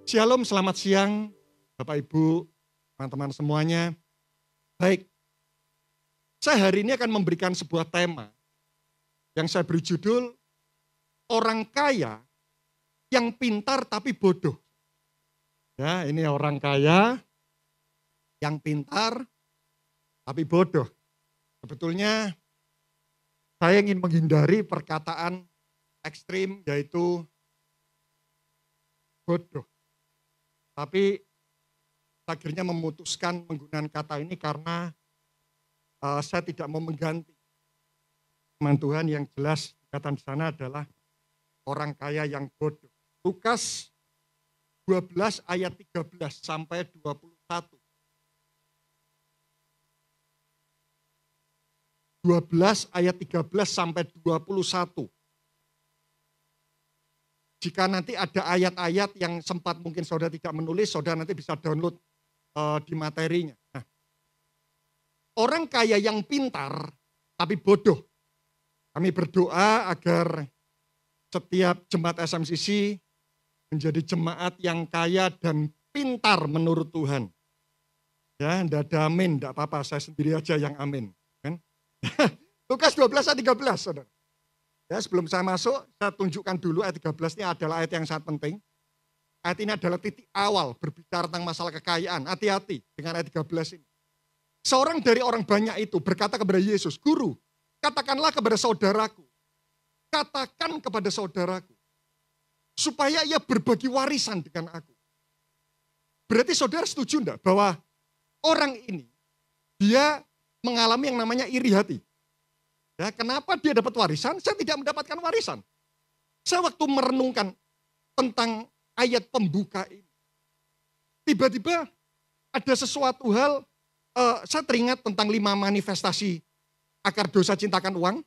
Shalom, selamat siang Bapak Ibu, teman-teman semuanya. Baik, saya hari ini akan memberikan sebuah tema yang saya beri judul Orang Kaya yang Pintar Tapi Bodoh. Ya, ini orang kaya yang pintar tapi bodoh. Sebetulnya saya ingin menghindari perkataan ekstrim yaitu bodoh. Tapi akhirnya memutuskan menggunakan kata ini karena saya tidak mau mengganti firman Tuhan yang jelas dikatakan di sana adalah orang kaya yang bodoh. Lukas 12 ayat 13 sampai 21. 12 ayat 13 sampai 21. Jika nanti ada ayat-ayat yang sempat mungkin saudara tidak menulis, saudara nanti bisa download di materinya. Nah, orang kaya yang pintar tapi bodoh. Kami berdoa agar setiap jemaat SMCC menjadi jemaat yang kaya dan pintar menurut Tuhan. Ya, enggak ada amin, enggak apa-apa, saya sendiri aja yang amin. Kan? Lukas 12 ayat 13, saudara. Ya, sebelum saya masuk, saya tunjukkan dulu ayat 13 ini adalah ayat yang sangat penting. Ayat ini adalah titik awal berbicara tentang masalah kekayaan. Hati-hati dengan ayat 13 ini. Seorang dari orang banyak itu berkata kepada Yesus, Guru, katakanlah kepada saudaraku, katakan kepada saudaraku, supaya ia berbagi warisan dengan aku. Berarti saudara setuju enggak bahwa orang ini, dia mengalami yang namanya iri hati. Ya, kenapa dia dapat warisan? Saya tidak mendapatkan warisan. Saya waktu merenungkan tentang ayat pembuka ini, tiba-tiba ada sesuatu hal, saya teringat tentang 5 manifestasi akar dosa cintakan uang.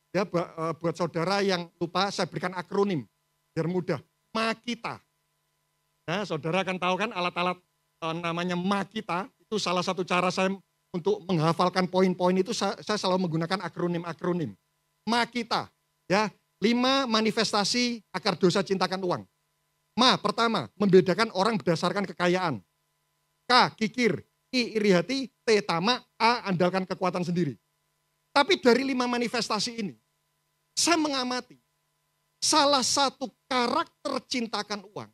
Ya, buat saudara yang lupa, saya berikan akronim biar mudah. Makita. Ya, saudara akan tahu kan alat-alat namanya Makita, itu salah satu cara saya untuk menghafalkan poin-poin itu saya selalu menggunakan akronim-akronim. Makita, ya, 5 manifestasi akar dosa cintakan uang. Ma, pertama, membedakan orang berdasarkan kekayaan. K, kikir. I, iri hati. T, tamak. A, andalkan kekuatan sendiri. Tapi dari 5 manifestasi ini, saya mengamati salah satu karakter cintakan uang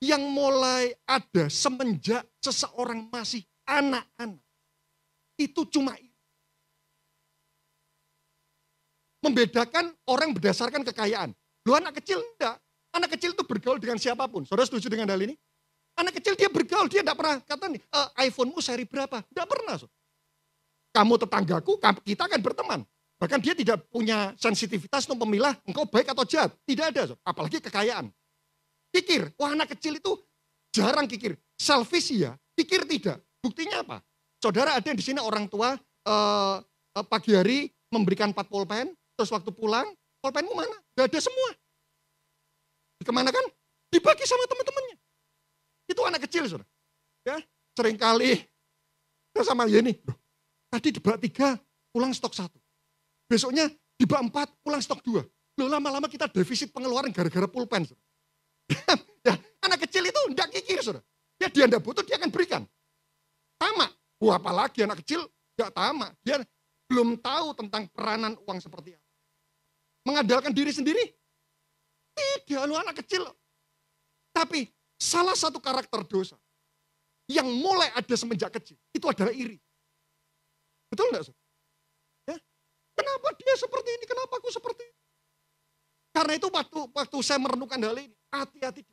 yang mulai ada semenjak seseorang masih anak-anak. Itu cuma ini. Membedakan orang berdasarkan kekayaan. Loh, anak kecil enggak. Anak kecil itu bergaul dengan siapapun. Saudara setuju dengan hal ini? Anak kecil dia bergaul, dia enggak pernah kata nih, iPhone-mu seri berapa? Enggak pernah. Kamu tetanggaku, kita akan berteman. Bahkan dia tidak punya sensitivitas untuk memilah engkau baik atau jahat. Tidak ada, apalagi kekayaan. Kikir, wah anak kecil itu jarang kikir. Selfish ya, kikir tidak. Buktinya apa? Saudara ada di sini orang tua pagi hari memberikan 4 pulpen, terus waktu pulang, pulpenmu mana? Gak ada semua. Kemana kan? Dibagi sama teman-temannya. Itu anak kecil, saudara. Ya, seringkali sama Yeni, tadi di bak 3 pulang stok 1. Besoknya di bak 4 pulang stok 2. Loh, lama-lama kita defisit pengeluaran gara-gara pulpen. Ya, anak kecil itu enggak kikir, saudara. Ya, dia enggak butuh, dia akan berikan. Tamak. Wah, apalagi anak kecil enggak tamak. Dia belum tahu tentang peranan uang seperti apa. Mengandalkan diri sendiri? Tidak, lu anak kecil. Tapi salah satu karakter dosa yang mulai ada semenjak kecil, itu adalah iri. Betul enggak, saudara? Kenapa dia seperti ini? Kenapa aku seperti ini? Karena itu waktu saya merenungkan hal ini, hati-hati.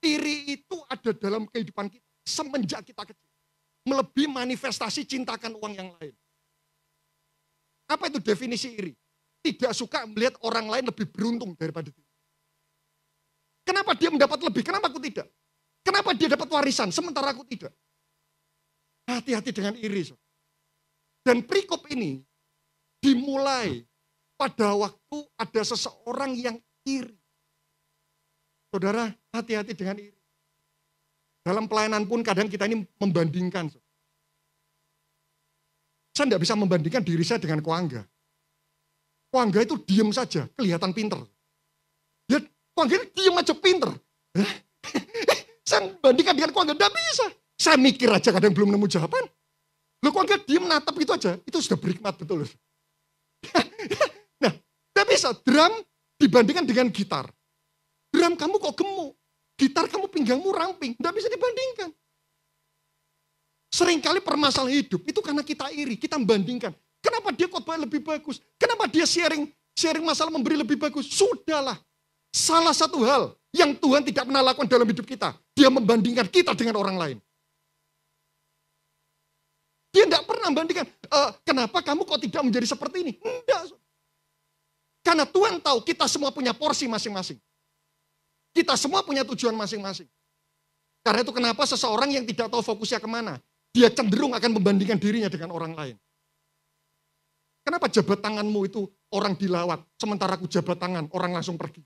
Iri itu ada dalam kehidupan kita semenjak kita kecil. Melebihi manifestasi cintakan uang yang lain. Apa itu definisi iri? Tidak suka melihat orang lain lebih beruntung daripada diri. Kenapa dia mendapat lebih? Kenapa aku tidak? Kenapa dia dapat warisan sementara aku tidak? Hati-hati dengan iri. Dan perikop ini dimulai pada waktu ada seseorang yang iri. Saudara, hati-hati dengan iri. Dalam pelayanan pun kadang kita ini membandingkan. Saya tidak bisa membandingkan diri saya dengan Koangga. Koangga itu diem saja, kelihatan pinter. Dia Koangga itu diem aja pinter. Saya bandingkan dengan keluarga, tidak bisa. Saya mikir aja kadang belum nemu jawaban. Loh kok enggak diem natap itu aja, itu sudah berhikmat betul. Nah, tidak bisa. Drum dibandingkan dengan gitar. Drum kamu kok gemuk, gitar kamu pinggangmu ramping, tidak bisa dibandingkan. Seringkali permasalahan hidup itu karena kita iri, kita membandingkan. Kenapa dia khotbah lebih bagus? Kenapa dia sharing masalah memberi lebih bagus? Sudahlah. Salah satu hal yang Tuhan tidak pernah lakukan dalam hidup kita, dia membandingkan kita dengan orang lain. Dia tidak pernah membandingkan, kenapa kamu kok tidak menjadi seperti ini? Tidak. Karena Tuhan tahu kita semua punya porsi masing-masing. Kita semua punya tujuan masing-masing. Karena itu kenapa seseorang yang tidak tahu fokusnya kemana, dia cenderung akan membandingkan dirinya dengan orang lain. Kenapa jabat tanganmu itu orang dilawat, sementara aku jabat tangan, orang langsung pergi.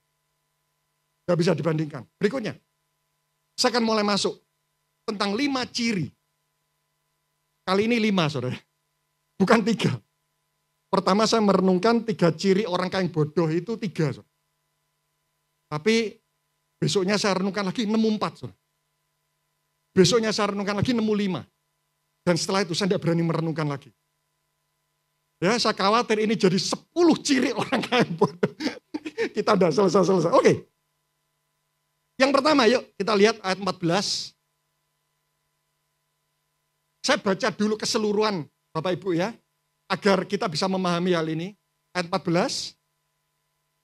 Tidak bisa dibandingkan. Berikutnya, saya akan mulai masuk tentang 5 ciri. Kali ini 5, saudara. Bukan 3. Pertama saya merenungkan 3 ciri orang kaya yang bodoh itu 3. Saudara. Tapi besoknya saya renungkan lagi nemu 4. Saudara. Besoknya saya renungkan lagi nemu 5. Dan setelah itu saya tidak berani merenungkan lagi. Ya, saya khawatir ini jadi 10 ciri orang kaya yang bodoh. Kita udah selesai. Oke. Yang pertama yuk kita lihat ayat 14. Saya baca dulu keseluruhan Bapak Ibu ya. Agar kita bisa memahami hal ini. Ayat 14.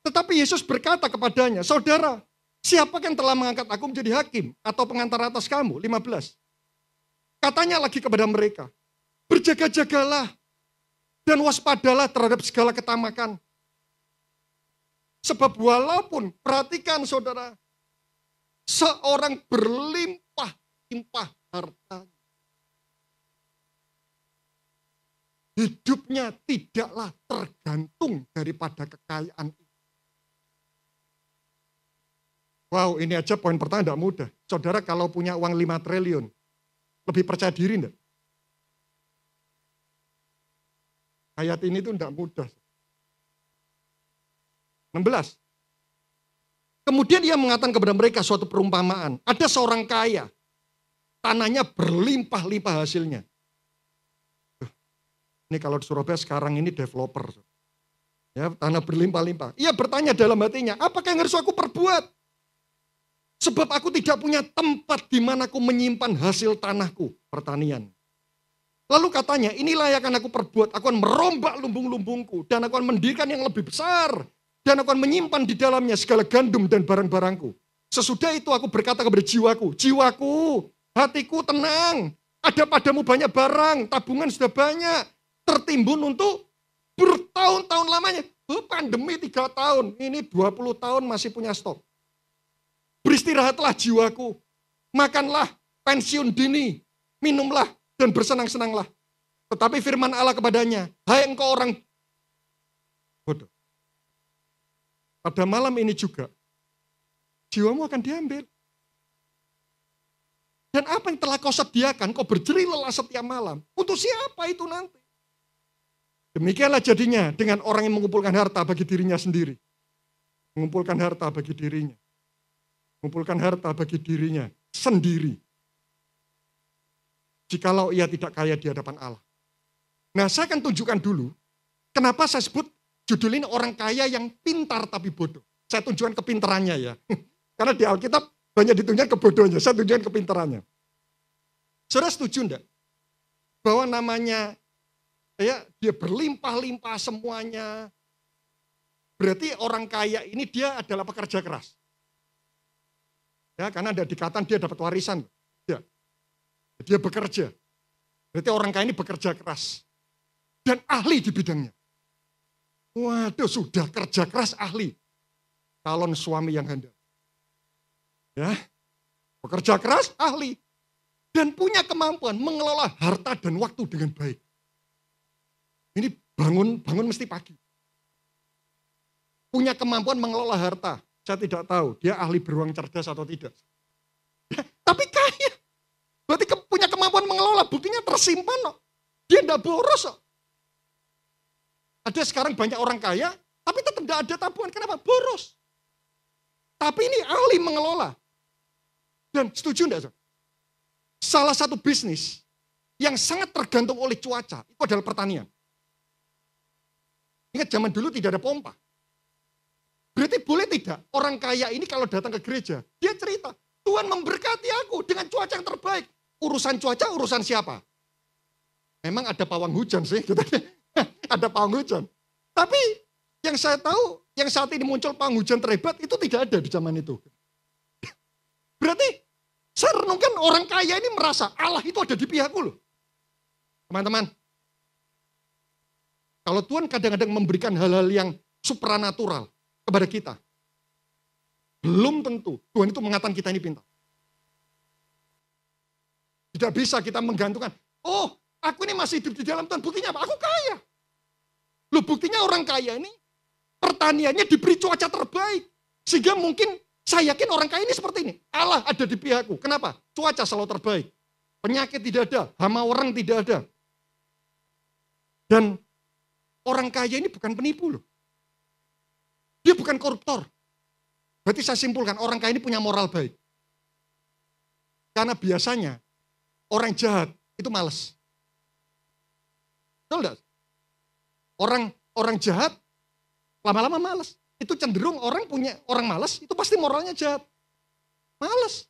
Tetapi Yesus berkata kepadanya, saudara, siapa yang telah mengangkat aku menjadi hakim atau pengantar atas kamu? 15. Katanya lagi kepada mereka, berjaga-jagalah dan waspadalah terhadap segala ketamakan. Sebab walaupun, perhatikan saudara, seorang berlimpah-limpah harta, hidupnya tidaklah tergantung daripada kekayaan itu. Wow, ini aja poin pertama tidak mudah. Saudara kalau punya uang 5 triliun, lebih percaya diri enggak? Ayat ini tuh tidak mudah. 16. Kemudian ia mengatakan kepada mereka suatu perumpamaan. Ada seorang kaya, tanahnya berlimpah-limpah hasilnya. Ini kalau di Surabaya sekarang ini developer. Ya, tanah berlimpah-limpah. Ia bertanya dalam hatinya, apakah yang harus aku perbuat? Sebab aku tidak punya tempat di mana aku menyimpan hasil tanahku, pertanian. Lalu katanya, inilah yang akan aku perbuat. Aku akan merombak lumbung-lumbungku dan aku akan mendirikan yang lebih besar. Dan aku akan menyimpan di dalamnya segala gandum dan barang-barangku. Sesudah itu aku berkata kepada jiwaku, jiwaku, hatiku tenang. Ada padamu banyak barang, tabungan sudah banyak. Tertimbun untuk bertahun-tahun lamanya. Pandemi 3 tahun, ini 20 tahun masih punya stok. Beristirahatlah jiwaku, makanlah, pensiun dini, minumlah, dan bersenang-senanglah. Tetapi firman Allah kepadanya, hai engkau orang bodoh. Pada malam ini juga, jiwamu akan diambil. Dan apa yang telah kau sediakan, kau berjeri lelah setiap malam. Untuk siapa itu nanti? Demikianlah jadinya dengan orang yang mengumpulkan harta bagi dirinya sendiri. Mengumpulkan harta bagi dirinya. Mengumpulkan harta bagi dirinya sendiri. Jikalau ia tidak kaya di hadapan Allah. Nah, saya akan tunjukkan dulu kenapa saya sebut judul ini orang kaya yang pintar tapi bodoh. Saya tunjukkan kepintarannya ya. Karena di Alkitab banyak ditunjukkan kebodohannya, saya tunjukkan kepintarannya. Saudara setuju enggak? Bahwa namanya ya, dia berlimpah-limpah semuanya. Berarti orang kaya ini dia adalah pekerja keras. Ya, karena ada dikatakan dia dapat warisan. Ya. Dia bekerja. Berarti orang kaya ini bekerja keras. Dan ahli di bidangnya. Waduh, sudah kerja keras ahli. Calon suami yang handal. Ya. Bekerja keras ahli. Dan punya kemampuan mengelola harta dan waktu dengan baik. Ini bangun mesti pagi. Punya kemampuan mengelola harta. Saya tidak tahu dia ahli beruang cerdas atau tidak. Ya, tapi kaya. Berarti punya kemampuan mengelola. Buktinya tersimpan kok. Dia tidak boros kok. Ada sekarang banyak orang kaya, tapi tetap tidak ada tabungan. Kenapa? Boros. Tapi ini ahli mengelola. Dan setuju enggak? Salah satu bisnis yang sangat tergantung oleh cuaca itu adalah pertanian. Ingat zaman dulu tidak ada pompa. Berarti boleh tidak orang kaya ini kalau datang ke gereja, dia cerita, Tuhan memberkati aku dengan cuaca yang terbaik. Urusan cuaca, urusan siapa? Memang ada pawang hujan sih, gitu. Ada pawang hujan. Tapi yang saya tahu, yang saat ini muncul pawang hujan terhebat, itu tidak ada di zaman itu. Berarti saya renungkan orang kaya ini merasa Allah itu ada di pihakku loh. Teman-teman, kalau Tuhan kadang-kadang memberikan hal-hal yang supranatural kepada kita, belum tentu Tuhan itu mengatakan kita ini pintar. Tidak bisa kita menggantungkan, oh aku ini masih hidup di dalam Tuhan, buktinya apa? Aku kaya. Loh buktinya orang kaya ini, pertaniannya diberi cuaca terbaik. Sehingga mungkin saya yakin orang kaya ini seperti ini. Allah ada di pihakku. Kenapa? Cuaca selalu terbaik. Penyakit tidak ada, hama orang tidak ada. Dan orang kaya ini bukan penipu loh. Dia bukan koruptor. Berarti saya simpulkan orang kaya ini punya moral baik. Karena biasanya orang jahat itu malas. Betul enggak? Orang jahat lama-lama malas. Itu cenderung orang malas itu pasti moralnya jahat. Malas.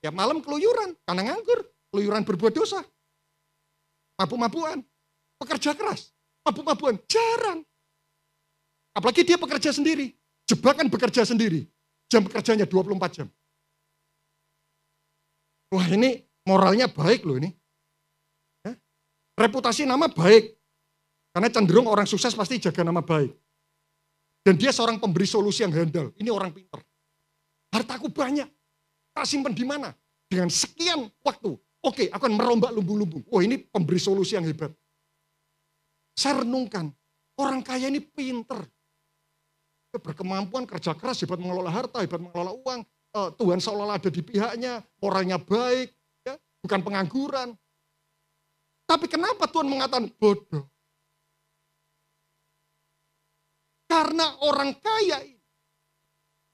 Ya malam keluyuran karena nganggur, keluyuran berbuat dosa. Mabuk-mabukan, pekerja keras, mabuk-mabukan jarang. Apalagi dia pekerja sendiri, jebakan bekerja sendiri. Jam kerjanya 24 jam. Wah ini moralnya baik loh ini. Ya. Reputasi nama baik. Karena cenderung orang sukses pasti jaga nama baik. Dan dia seorang pemberi solusi yang handal. Ini orang pintar. Hartaku banyak. Tak simpan di mana? Dengan sekian waktu. Oke, aku akan merombak lumbung-lumbung. Wah ini pemberi solusi yang hebat. Saya renungkan. Orang kaya ini pintar. Dia berkemampuan, kerja keras, hebat mengelola harta, hebat mengelola uang. Tuhan seolah-olah ada di pihaknya. Moralnya baik. Ya, bukan pengangguran. Tapi kenapa Tuhan mengatakan bodoh? Karena orang kaya ini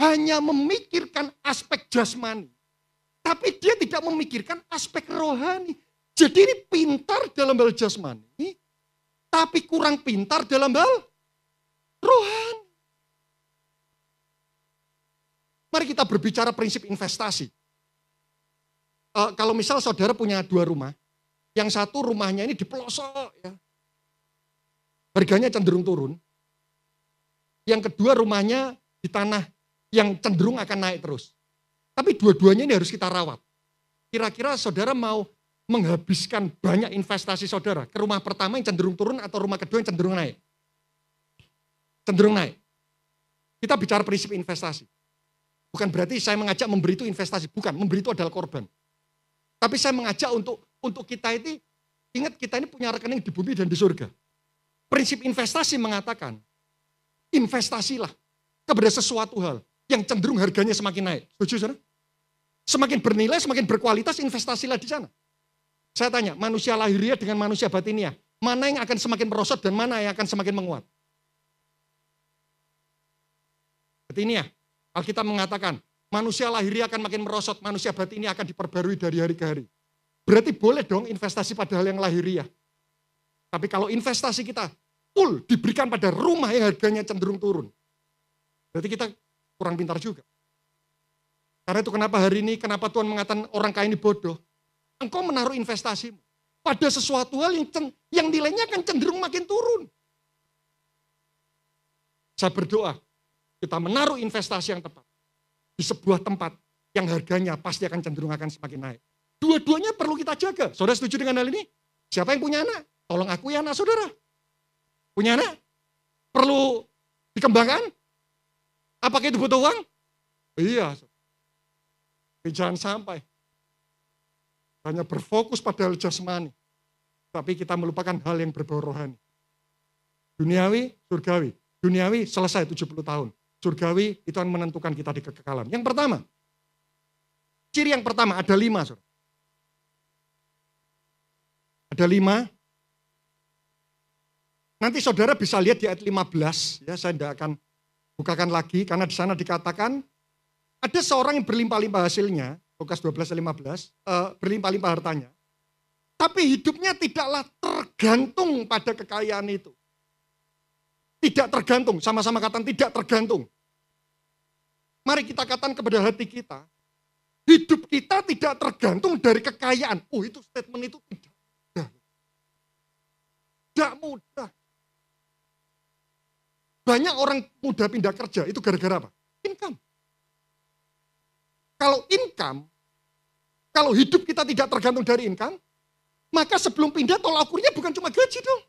hanya memikirkan aspek jasmani. Tapi dia tidak memikirkan aspek rohani. Jadi ini pintar dalam hal jasmani, tapi kurang pintar dalam hal rohani. Mari kita berbicara prinsip investasi. Kalau misal saudara punya 2 rumah, yang satu rumahnya ini di pelosok, ya, harganya cenderung turun. Yang kedua rumahnya di tanah yang cenderung akan naik terus. Tapi dua-duanya ini harus kita rawat. Kira-kira saudara mau menghabiskan banyak investasi saudara ke rumah pertama yang cenderung turun atau rumah kedua yang cenderung naik? Cenderung naik. Kita bicara prinsip investasi. Bukan berarti saya mengajak memberi itu investasi. Bukan, memberi itu adalah korban. Tapi saya mengajak untuk kita ini, ingat kita ini punya rekening di bumi dan di surga. Prinsip investasi mengatakan, investasilah kepada sesuatu hal yang cenderung harganya semakin naik. Setuju, saudara? Semakin bernilai, semakin berkualitas, investasilah di sana. Saya tanya, manusia lahiriah dengan manusia batiniah, mana yang akan semakin merosot dan mana yang akan semakin menguat? Batiniah, Alkitab mengatakan, manusia lahiriah akan makin merosot, manusia batiniah akan diperbarui dari hari ke hari. Berarti boleh dong investasi pada hal yang lahiriah. Tapi kalau investasi kita full diberikan pada rumah yang harganya cenderung turun. Berarti kita kurang pintar juga. Karena itu kenapa hari ini, kenapa Tuhan mengatakan orang kaya ini bodoh. Engkau menaruh investasimu pada sesuatu hal yang nilainya akan cenderung makin turun. Saya berdoa, kita menaruh investasi yang tepat di sebuah tempat yang harganya pasti akan cenderung akan semakin naik. Dua-duanya perlu kita jaga. Saudara setuju dengan hal ini? Siapa yang punya anak? Tolong akui anak saudara. Punya anak? Perlu dikembangkan? Apakah itu butuh uang? Iya. Tapi jangan sampai hanya berfokus pada hal jasmani. Tapi kita melupakan hal yang berbau rohani. Duniawi, surgawi. Duniawi selesai 70 tahun. Surgawi itu akan menentukan kita di kekekalan. Yang pertama, ciri yang pertama ada 5. Saudara. Ada 5. Nanti saudara bisa lihat di ayat 15, ya saya tidak akan bukakan lagi karena di sana dikatakan ada seorang yang berlimpah-limpah hasilnya, Lukas 12:15, berlimpah-limpah hartanya. Tapi hidupnya tidaklah tergantung pada kekayaan itu. Tidak tergantung, sama-sama katakan tidak tergantung. Mari kita katakan kepada hati kita, hidup kita tidak tergantung dari kekayaan. Itu statement itu tidak mudah. Tidak mudah. Banyak orang muda pindah kerja, itu gara-gara apa? Income. Kalau hidup kita tidak tergantung dari income, maka sebelum pindah tolak ukurnya bukan cuma gaji dong.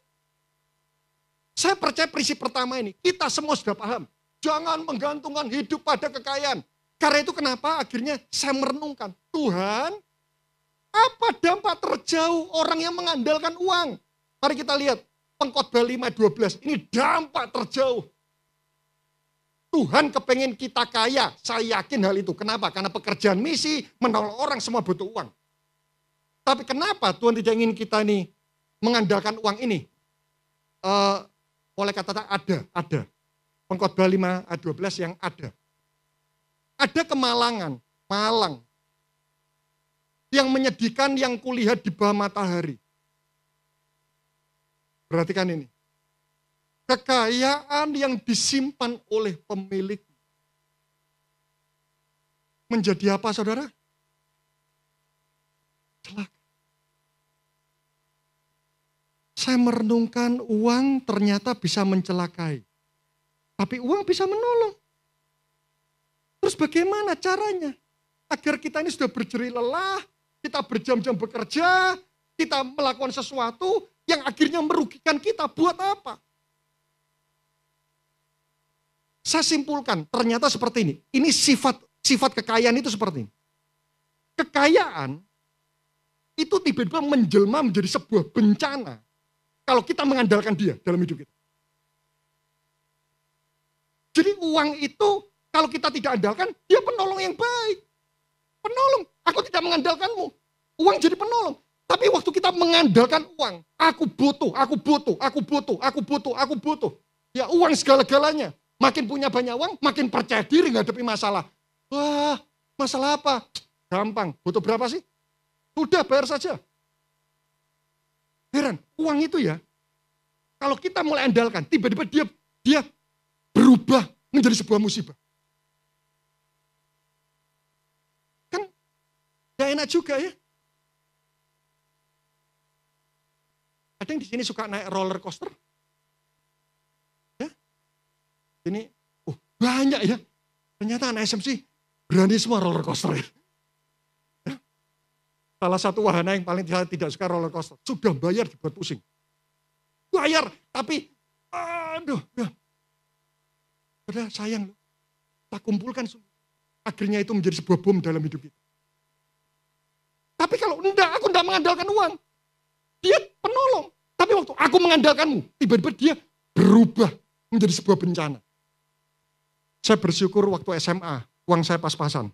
Saya percaya prinsip pertama ini, kita semua sudah paham. Jangan menggantungkan hidup pada kekayaan. Karena itu kenapa akhirnya saya merenungkan, Tuhan, apa dampak terjauh orang yang mengandalkan uang? Mari kita lihat, Pengkhotbah 5:12, ini dampak terjauh. Tuhan kepengen kita kaya, saya yakin hal itu. Kenapa? Karena pekerjaan misi, menolong orang semua butuh uang. Tapi kenapa Tuhan tidak ingin kita ini mengandalkan uang ini? Oleh kata ada. Pengkhotbah 5:12 yang ada. Ada kemalangan, malang. Yang menyedihkan yang kulihat di bawah matahari. Perhatikan ini. Kekayaan yang disimpan oleh pemilik. Menjadi apa saudara? Celaka. Saya merenungkan uang ternyata bisa mencelakai. Tapi uang bisa menolong. Terus bagaimana caranya? Agar kita ini sudah berjerih lelah, kita berjam-jam bekerja, kita melakukan sesuatu yang akhirnya merugikan kita. Buat apa? Saya simpulkan, ternyata seperti ini. Ini sifat kekayaan itu seperti ini. Kekayaan itu tiba-tiba menjelma menjadi sebuah bencana kalau kita mengandalkan dia dalam hidup kita. Jadi uang itu kalau kita tidak andalkan, dia penolong yang baik. Penolong, aku tidak mengandalkanmu. Uang jadi penolong. Tapi waktu kita mengandalkan uang, aku butuh. Ya uang segala-galanya. Makin punya banyak uang, makin percaya diri menghadapi masalah. Wah, masalah apa? Gampang. Butuh berapa sih? Sudah, bayar saja. Heran, uang itu ya, kalau kita mulai andalkan, tiba-tiba dia berubah menjadi sebuah musibah. Kan gak enak juga ya. Ada yang di sini suka naik roller coaster? Ini banyak ya. Ternyata anak SMC berani semua roller coaster ya. Salah satu wahana yang paling tidak suka roller coaster. Sudah bayar dibuat pusing. Bayar, tapi aduh. Ya. Udah sayang loh. Tak kumpulkan semua. Akhirnya itu menjadi sebuah bom dalam hidup kita. Tapi kalau aku enggak mengandalkan uang. Dia penolong. Tapi waktu aku mengandalkanmu, tiba-tiba dia berubah menjadi sebuah bencana. Saya bersyukur waktu SMA, uang saya pas-pasan.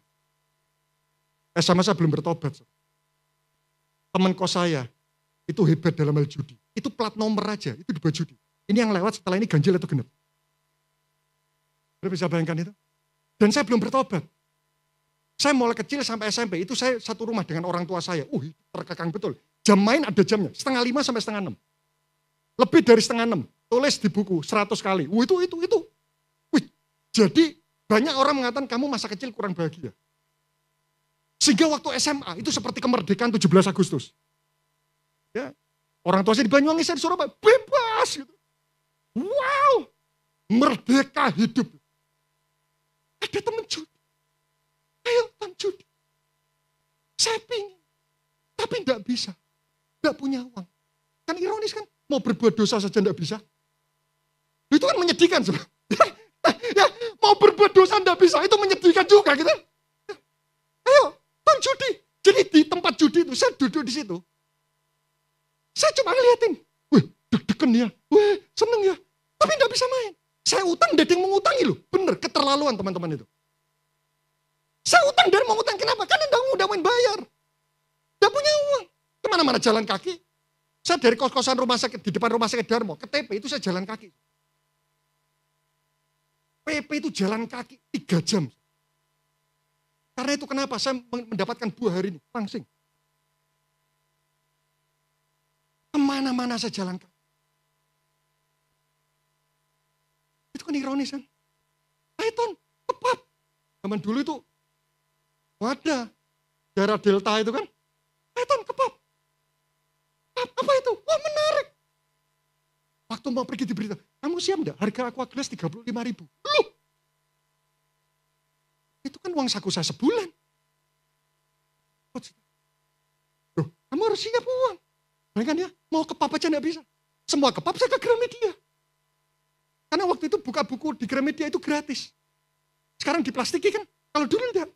SMA saya belum bertobat. Teman kos saya, itu hebat dalam hal judi. Itu plat nomor aja, itu dibuat judi. Ini yang lewat setelah ini ganjil atau genep. Anda bisa bayangkan itu? Dan saya belum bertobat. Saya mulai kecil sampai SMP, itu saya satu rumah dengan orang tua saya. Terkekang betul. Jam main ada jamnya, 4:30 sampai 5:30. Lebih dari 5:30. Tulis di buku 100 kali. Itu. Jadi banyak orang mengatakan kamu masa kecil kurang bahagia. Sehingga waktu SMA itu seperti kemerdekaan 17 Agustus. Ya, orang tua saya di Banyuwangi, saya di Surabaya, bebas gitu. Wow, merdeka hidup. Ada teman judi. Ayo teman judi. Saya pingin, tapi enggak bisa. Enggak punya uang. Kan ironis kan, mau berbuat dosa saja enggak bisa. Itu kan menyedihkan sebenarnya. Ya, mau berbuat dosa enggak bisa, itu menyedihkan juga gitu. Ayo, teman judi. Jadi di tempat judi itu, saya duduk di situ. Saya cuma ngeliatin. Deg-degan ya. Seneng ya. Tapi enggak bisa main. Saya utang, ada yang mengutangi loh. Bener, keterlaluan teman-teman itu. Saya utang dan mengutang, kenapa? Karena enggak main bayar. Enggak punya uang. Kemana-mana jalan kaki. Saya dari kos-kosan rumah sakit, di depan rumah sakit Darmo, ke TP itu saya jalan kaki. PP itu jalan kaki 3 jam. Karena itu kenapa saya mendapatkan buah hari ini? Langsing. Kemana-mana saya jalankan. Itu kan ironis kan. Python, kepap. Zaman dulu itu, wadah, daerah delta itu kan. Python, kepap. Apa itu? Wah menarik. Waktu mau pergi di berita, kamu siap enggak? Harga aqua gelas 35.000. Loh, itu kan uang saku saya sebulan. Loh, kamu harus siap uang. Bayangkan ya, mau kepap aja enggak bisa. Semua kepap saya ke Gramedia. Karena waktu itu buka buku di Gramedia itu gratis. Sekarang diplastiki kan, kalau dulu enggak.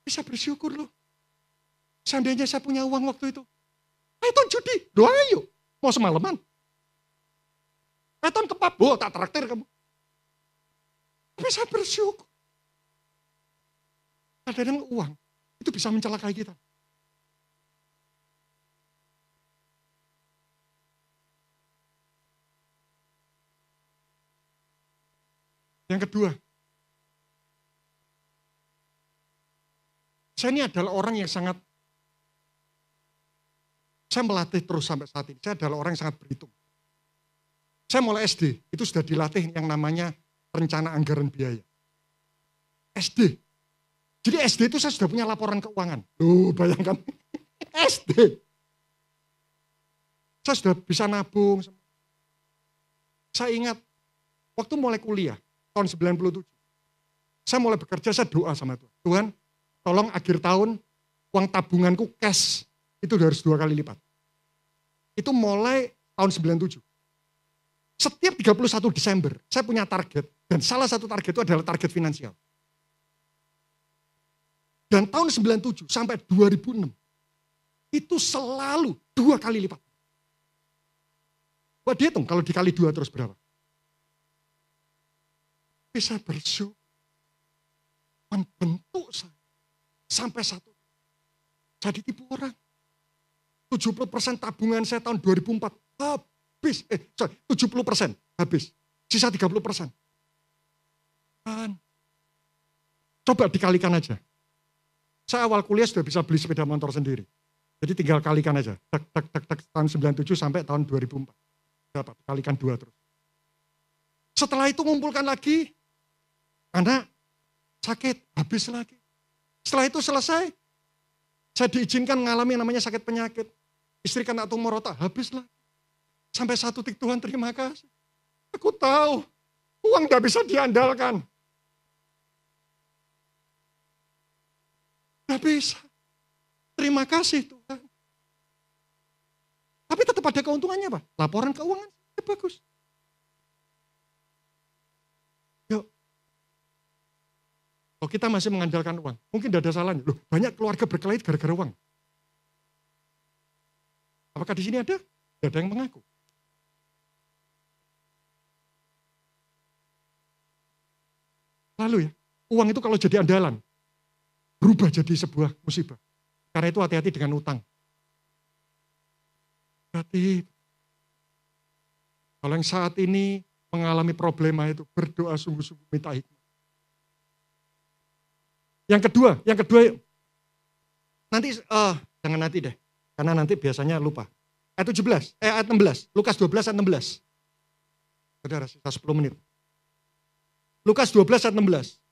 Bisa bersyukur loh. Seandainya saya punya uang waktu itu. Python judi, doa ayo. Mau semalaman. Python kepap, tak traktir kamu. Tapi saya bersyukur. Kadang-kadang uang itu bisa mencelakai kita. Yang kedua, saya ini adalah orang yang sangat, saya melatih terus sampai saat ini. Saya adalah orang yang sangat berhitung. Saya mulai SD, itu sudah dilatih yang namanya rencana anggaran biaya. SD. Jadi SD itu saya sudah punya laporan keuangan. Loh, bayangkan. SD. Saya sudah bisa nabung. Saya ingat, waktu mulai kuliah, tahun 97. Saya mulai bekerja, saya doa sama Tuhan. Tuhan, tolong akhir tahun, uang tabunganku cash, itu harus 2 kali lipat. Itu mulai tahun 97. Setiap 31 Desember, saya punya target. Dan salah satu target itu adalah target finansial. Dan tahun 97 sampai 2006, itu selalu 2 kali lipat. Buat dihitung, kalau dikali 2 terus berapa? Bisa bersyukur. Membentuk saya. Sampai satu. Jadi tipu orang. 70% tabungan saya tahun 2004 habis. 70% habis. Sisa 30%. Dan coba dikalikan aja. Saya awal kuliah sudah bisa beli sepeda motor sendiri. Jadi tinggal kalikan aja. Tahun 97 sampai tahun 2004. Berapa? Kalikan 2 terus. Setelah itu ngumpulkan lagi. Karena sakit, habis lagi. Setelah itu selesai. Saya diizinkan mengalami yang namanya sakit penyakit. Istri kena tumor otak, habis lagi. Sampai satu titik, Tuhan terima kasih. Aku tahu, uang tidak bisa diandalkan. Tidak bisa. Terima kasih Tuhan. Tapi tetap ada keuntungannya Pak. Laporan keuangan, ya bagus. Yuk. Kalau kita masih mengandalkan uang, mungkin tidak ada salahnya. Loh, banyak keluarga berkelahi gara-gara uang. Apakah di sini ada? Tidak ada yang mengaku. Lalu ya, uang itu kalau jadi andalan, berubah jadi sebuah musibah. Karena itu hati-hati dengan utang. Hati. Kalau yang saat ini mengalami problema itu, berdoa sungguh-sungguh minta hikmah. Yang kedua, nanti, jangan nanti deh, karena nanti biasanya lupa. Ayat 16, Lukas 12 ayat 16. Saudara, sisa 10 menit. Lukas 12 ayat 16.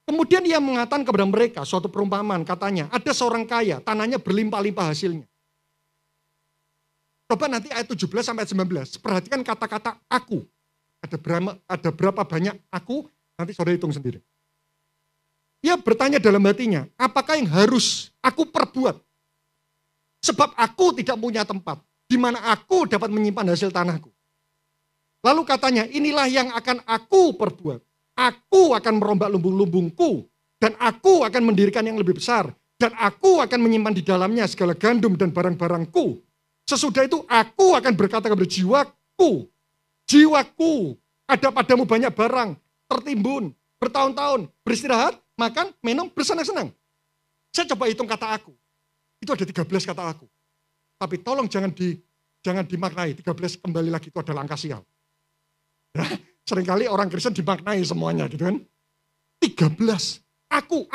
Kemudian ia mengatakan kepada mereka suatu perumpamaan, katanya, ada seorang kaya, tanahnya berlimpah-limpah hasilnya. Coba nanti ayat 17 sampai ayat 19, perhatikan kata-kata aku. Ada berapa banyak aku, nanti saudara hitung sendiri. Ia bertanya dalam hatinya, apakah yang harus aku perbuat? Sebab aku tidak punya tempat, di mana aku dapat menyimpan hasil tanahku. Lalu katanya, inilah yang akan aku perbuat. Aku akan merombak lumbung-lumbungku, dan aku akan mendirikan yang lebih besar, dan aku akan menyimpan di dalamnya segala gandum dan barang-barangku. Sesudah itu aku akan berkata kepada jiwaku, ada padamu banyak barang, tertimbun, bertahun-tahun, beristirahat, makan, minum, bersenang-senang. Saya coba hitung kata aku. Itu ada 13 kata aku. Tapi tolong jangan dimaknai, 13 kembali lagi itu adalah angka sial. Ya, seringkali orang Kristen dimaknai semuanya gitu kan. 13. Aku.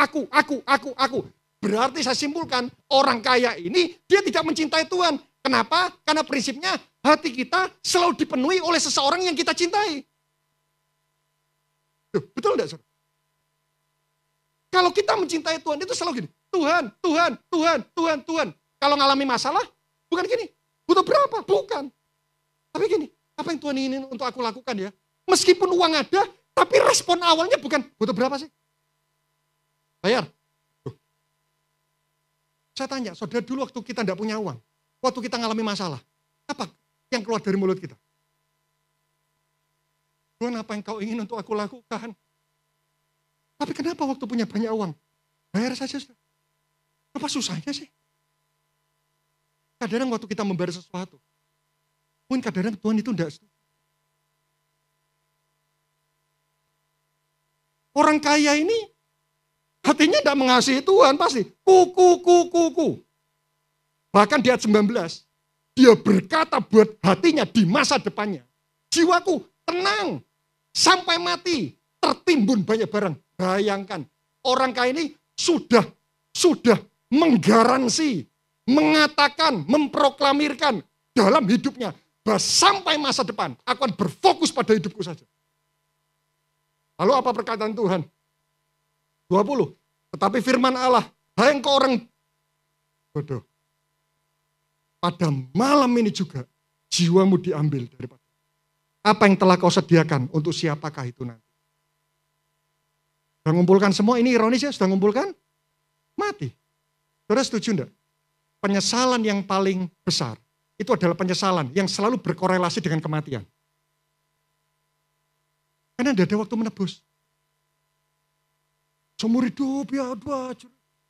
Berarti saya simpulkan, orang kaya ini dia tidak mencintai Tuhan. Kenapa? Karena prinsipnya hati kita selalu dipenuhi oleh seseorang yang kita cintai. Tuh, betul enggak, saudara? Kalau kita mencintai Tuhan itu selalu gini, Tuhan. Kalau ngalami masalah, bukan gini, butuh berapa? Bukan. Tapi gini, apa yang Tuhan ingin untuk aku lakukan ya? Meskipun uang ada, tapi respon awalnya bukan, butuh berapa sih? Bayar. Tuh. Saya tanya, saudara dulu waktu kita tidak punya uang, waktu kita ngalami masalah, apa yang keluar dari mulut kita? Tuhan, apa yang kau ingin untuk aku lakukan? Tapi kenapa waktu punya banyak uang? Bayar saja, saudara. Apa susahnya sih? Kadang waktu kita membayar sesuatu, pun kadang Tuhan itu tidak setuju. Orang kaya ini hatinya tidak mengasihi Tuhan pasti. Kuku. Bahkan di ayat 19, dia berkata buat hatinya di masa depannya. Jiwaku tenang sampai mati, tertimbun banyak barang. Bayangkan, orang kaya ini sudah menggaransi, mengatakan, memproklamirkan dalam hidupnya bahwa sampai masa depan aku akan berfokus pada hidupku saja. Lalu apa perkataan Tuhan? 20. Tetapi firman Allah, hai engkau orang bodoh. Pada malam ini juga jiwamu diambil daripada. Apa yang telah kau sediakan untuk siapakah itu nanti? Sudah ngumpulkan semua, ini ironis ya, sudah ngumpulkan, mati. Saudara setuju enggak? Penyesalan yang paling besar, itu adalah penyesalan yang selalu berkorelasi dengan kematian. Karena tidak ada waktu menebus. Seumur hidup ya,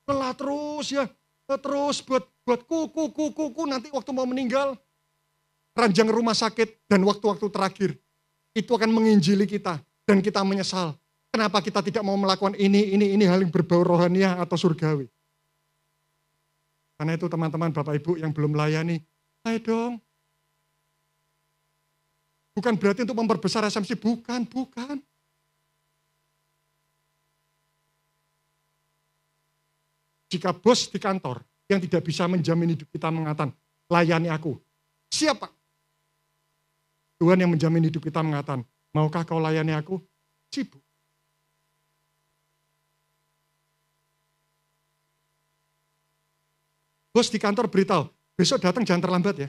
lelah terus ya, terus buat kuku, nanti waktu mau meninggal, ranjang rumah sakit dan waktu-waktu terakhir, itu akan menginjili kita dan kita menyesal. Kenapa kita tidak mau melakukan ini hal yang berbau rohaniah atau surgawi. Karena itu teman-teman Bapak Ibu yang belum melayani, ayo dong. Bukan berarti untuk memperbesar SMC, bukan. Jika bos di kantor yang tidak bisa menjamin hidup kita mengatakan, layani aku. Siapa? Tuhan yang menjamin hidup kita mengatakan, maukah kau layani aku? Sibuk. Bos di kantor beritahu, besok datang jangan terlambat ya.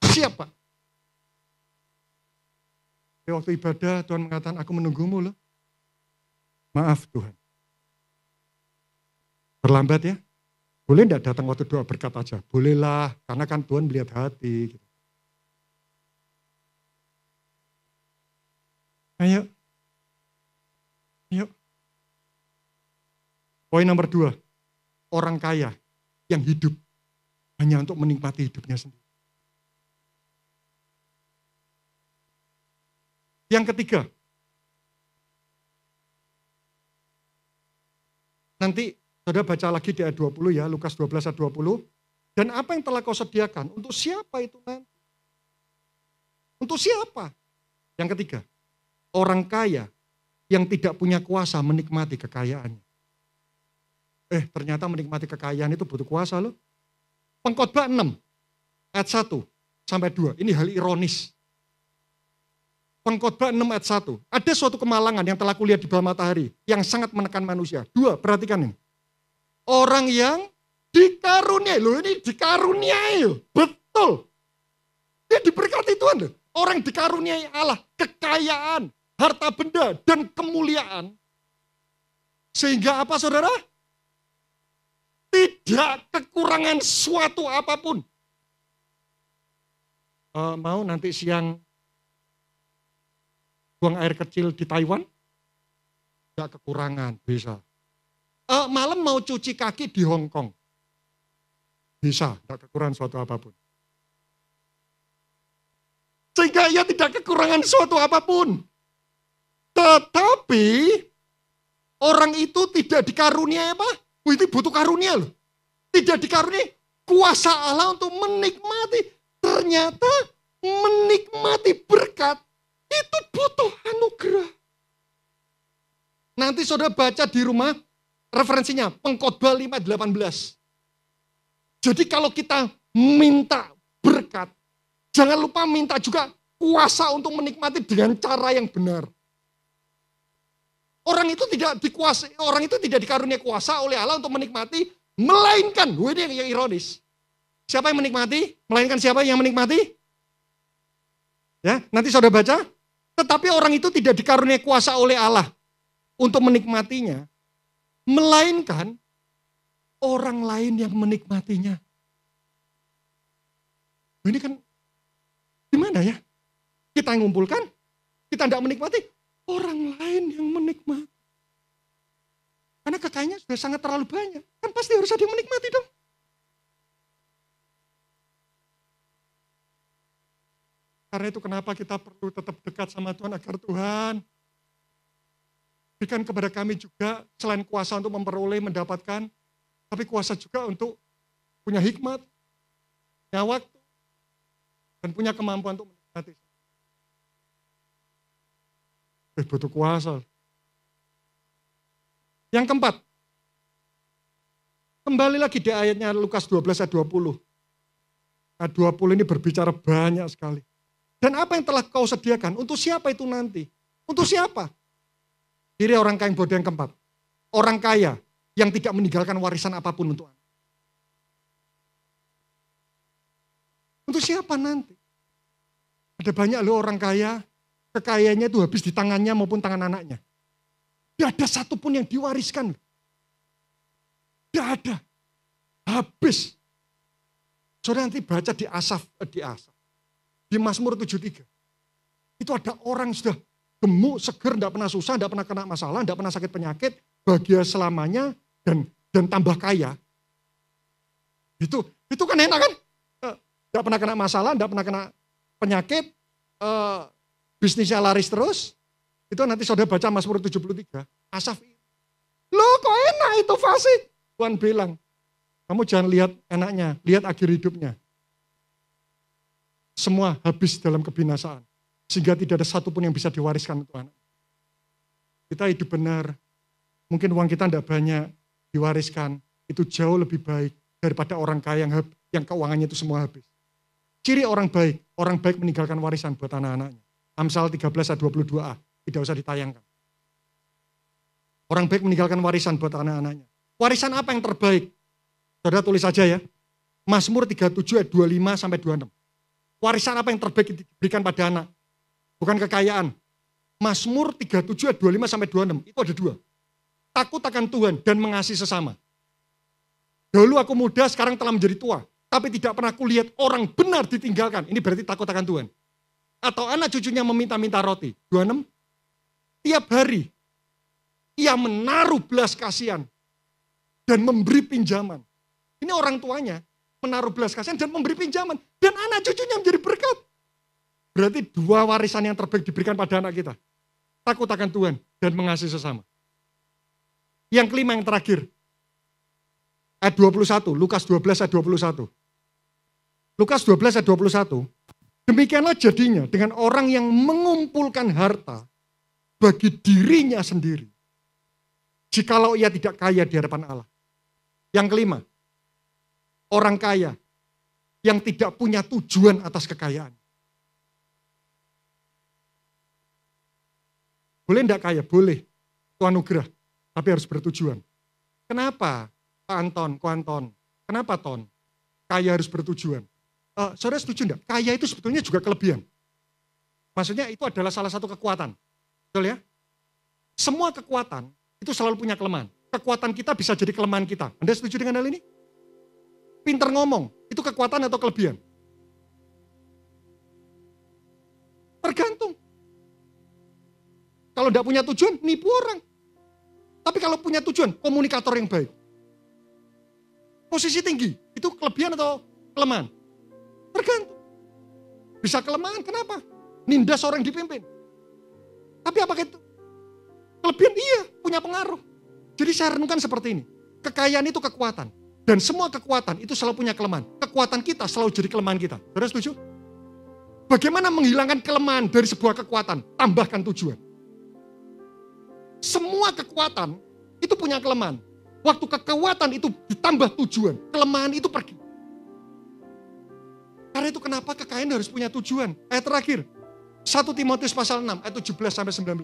Siap Pak. Waktu ibadah Tuhan mengatakan, aku menunggumu loh. Maaf Tuhan. Terlambat ya. Boleh enggak datang waktu doa berkat aja? Bolehlah, karena kan Tuhan melihat hati. Ayo. Poin nomor 2. Orang kaya yang hidup hanya untuk menikmati hidupnya sendiri. Yang ketiga, nanti saudara baca lagi di ayat 20 ya, Lukas 12 ayat 20. Dan apa yang telah kau sediakan, untuk siapa itu nanti? Untuk siapa? Yang ketiga, orang kaya yang tidak punya kuasa menikmati kekayaannya. Ternyata menikmati kekayaan itu butuh kuasa loh. Pengkhotbah 6 ayat 1 sampai 2. Ini hal ironis. Pengkhotbah 6 ayat 1. Ada suatu kemalangan yang telah kulihat di bawah matahari yang sangat menekan manusia. 2, perhatikan ini. Orang yang dikaruniai. Loh ini dikaruniai. Betul. Dia diberkati Tuhan loh. Orang dikaruniai Allah. Kekayaan, harta benda, dan kemuliaan. Sehingga apa saudara? Tidak kekurangan suatu apapun. Mau nanti siang buang air kecil di Taiwan? Tidak kekurangan, bisa. Malam mau cuci kaki di Hong Kong? Bisa, tidak kekurangan suatu apapun. Sehingga ia tidak kekurangan suatu apapun. Tetapi orang itu tidak dikaruniai apa? Itu butuh karunia loh. Tidak dikaruniai kuasa Allah untuk menikmati. Ternyata menikmati berkat itu butuh anugerah. Nanti saudara baca di rumah referensinya, Pengkhotbah 5:18. Jadi kalau kita minta berkat, jangan lupa minta juga kuasa untuk menikmati dengan cara yang benar. Orang itu tidak dikuasai, orang itu tidak dikarunia kuasa oleh Allah untuk menikmati, melainkan, ini yang ironis. Siapa yang menikmati? Melainkan siapa yang menikmati? Ya, nanti saudara baca. Tetapi orang itu tidak dikarunia kuasa oleh Allah untuk menikmatinya, melainkan orang lain yang menikmatinya. Ini kan gimana ya? Kita yang ngumpulkan, kita tidak menikmati, orang lain yang menikmati. Karena kekayaannya sudah sangat terlalu banyak, kan pasti harus ada yang menikmati dong. Karena itu kenapa kita perlu tetap dekat sama Tuhan agar Tuhan berikan kepada kami juga selain kuasa untuk memperoleh, mendapatkan, tapi kuasa juga untuk punya hikmat, punya waktu, dan punya kemampuan untuk menikmati. Butuh kuasa. Yang keempat, kembali lagi di ayatnya Lukas 12 ayat 20. Ayat 20 ini berbicara banyak sekali. Dan apa yang telah kau sediakan? Untuk siapa itu nanti? Untuk siapa? Diri orang kaya yang bodoh yang keempat. Orang kaya yang tidak meninggalkan warisan apapun untuk anak. Untuk siapa nanti? Ada banyak loh orang kaya, kekayaannya itu habis di tangannya maupun tangan anaknya. Tidak ada satupun yang diwariskan. Tidak ada. Habis. Saudara nanti baca di Asaf. Di Mazmur 73. Itu ada orang sudah gemuk, seger, tidak pernah susah, tidak pernah kena masalah, tidak pernah sakit penyakit, bahagia selamanya, dan tambah kaya. Itu kan enak kan? Tidak pernah kena masalah, tidak pernah kena penyakit, bisnisnya laris terus. Itu nanti saudara baca Mazmur 73. Asaf, loh kok enak itu fasik? Tuhan bilang, kamu jangan lihat enaknya, lihat akhir hidupnya. Semua habis dalam kebinasaan. Sehingga tidak ada satupun yang bisa diwariskan untuk anak. Kita hidup benar. Mungkin uang kita tidak banyak diwariskan. Itu jauh lebih baik daripada orang kaya yang keuangannya itu semua habis. Ciri orang baik meninggalkan warisan buat anak-anaknya. Amsal 13 ayat 22a. Tidak usah ditayangkan. Orang baik meninggalkan warisan buat anak-anaknya. Warisan apa yang terbaik? Saudara tulis saja ya. Mazmur 37 ayat 25 sampai 26. Warisan apa yang terbaik diberikan pada anak? Bukan kekayaan. Mazmur 37 ayat 25 sampai 26. Itu ada dua. Takut akan Tuhan dan mengasihi sesama. Dulu aku muda, sekarang telah menjadi tua. Tapi tidak pernah aku lihat orang benar ditinggalkan. Ini berarti takut akan Tuhan. Atau anak cucunya meminta-minta roti. 26. Tiap hari ia menaruh belas kasihan dan memberi pinjaman. Ini orang tuanya menaruh belas kasihan dan memberi pinjaman. Dan anak cucunya menjadi berkat. Berarti dua warisan yang terbaik diberikan pada anak kita. Takut akan Tuhan dan mengasihi sesama. Yang kelima, yang terakhir. Ayat 21, Lukas 12 ayat 21. Lukas 12 ayat 21. Demikianlah jadinya dengan orang yang mengumpulkan harta bagi dirinya sendiri. Jikalau ia tidak kaya di hadapan Allah. Yang kelima, orang kaya yang tidak punya tujuan atas kekayaan. Boleh enggak kaya? Boleh. Tuhan anugerah. Tapi harus bertujuan. Kenapa Pak Anton, Ko Anton? Kenapa Ton? Kaya harus bertujuan. Saudara setuju enggak? Kaya itu sebetulnya juga kelebihan. Maksudnya itu adalah salah satu kekuatan. Betul ya? Semua kekuatan itu selalu punya kelemahan. Kekuatan kita bisa jadi kelemahan kita. Anda setuju dengan hal ini? Pinter ngomong, itu kekuatan atau kelebihan? Tergantung. Kalau tidak punya tujuan, nipu orang. Tapi kalau punya tujuan, komunikator yang baik. Posisi tinggi, itu kelebihan atau kelemahan? Tergantung. Bisa kelemahan, kenapa? Nindas orang dipimpin. Tapi apakah itu kelebihan? Iya, punya pengaruh. Jadi saya renungkan seperti ini. Kekayaan itu kekuatan. Dan semua kekuatan itu selalu punya kelemahan. Kekuatan kita selalu jadi kelemahan kita. Saudara setuju? Bagaimana menghilangkan kelemahan dari sebuah kekuatan? Tambahkan tujuan. Semua kekuatan itu punya kelemahan. Waktu kekuatan itu ditambah tujuan, kelemahan itu pergi. Karena itu kenapa kekayaan harus punya tujuan. Ayat terakhir, 1 Timotius pasal 6 ayat 17 sampai 19.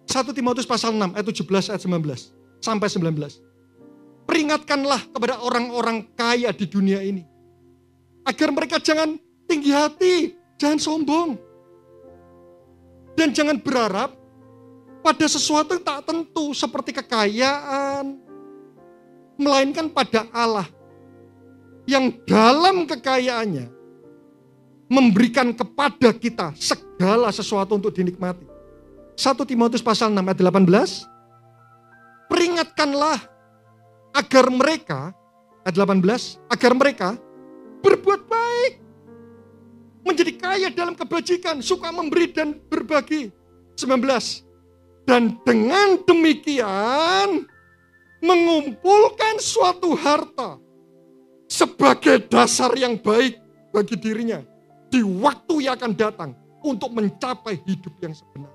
1 Timotius pasal 6 ayat 17 ayat 19 sampai 19. Peringatkanlah kepada orang-orang kaya di dunia ini. Agar mereka jangan tinggi hati, jangan sombong. Dan jangan berharap pada sesuatu yang tak tentu seperti kekayaan. Melainkan pada Allah yang dalam kekayaannya memberikan kepada kita segala sesuatu untuk dinikmati. 1 Timotius pasal 6 ayat 18. Peringatkanlah agar mereka, ayat 18, agar mereka berbuat baik. Menjadi kaya dalam kebajikan, suka memberi dan berbagi. 19. Dan dengan demikian mengumpulkan suatu harta sebagai dasar yang baik bagi dirinya di waktu yang akan datang untuk mencapai hidup yang sebenar.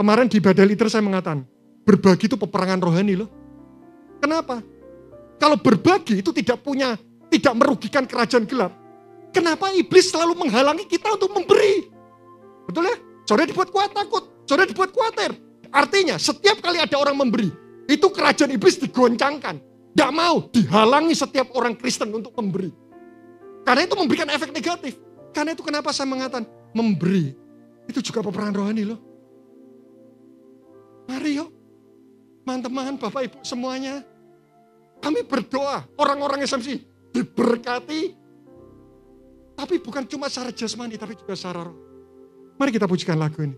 Kemarin di ibadah liter saya mengatakan, berbagi itu peperangan rohani loh. Kenapa? Kalau berbagi itu tidak merugikan kerajaan gelap. Kenapa iblis selalu menghalangi kita untuk memberi? Betul ya? Saudara dibuat kuat takut, saudara dibuat khawatir. Artinya setiap kali ada orang memberi, itu kerajaan iblis digoncangkan. Tidak mau dihalangi setiap orang Kristen untuk memberi. Karena itu memberikan efek negatif. Karena itu kenapa saya mengatakan, memberi itu juga peperangan rohani loh. Mari yuk, teman-teman, Bapak Ibu semuanya. Kami berdoa, orang-orang SMC diberkati. Tapi bukan cuma secara jasmani, tapi juga secara roh. Mari kita pujikan lagu ini.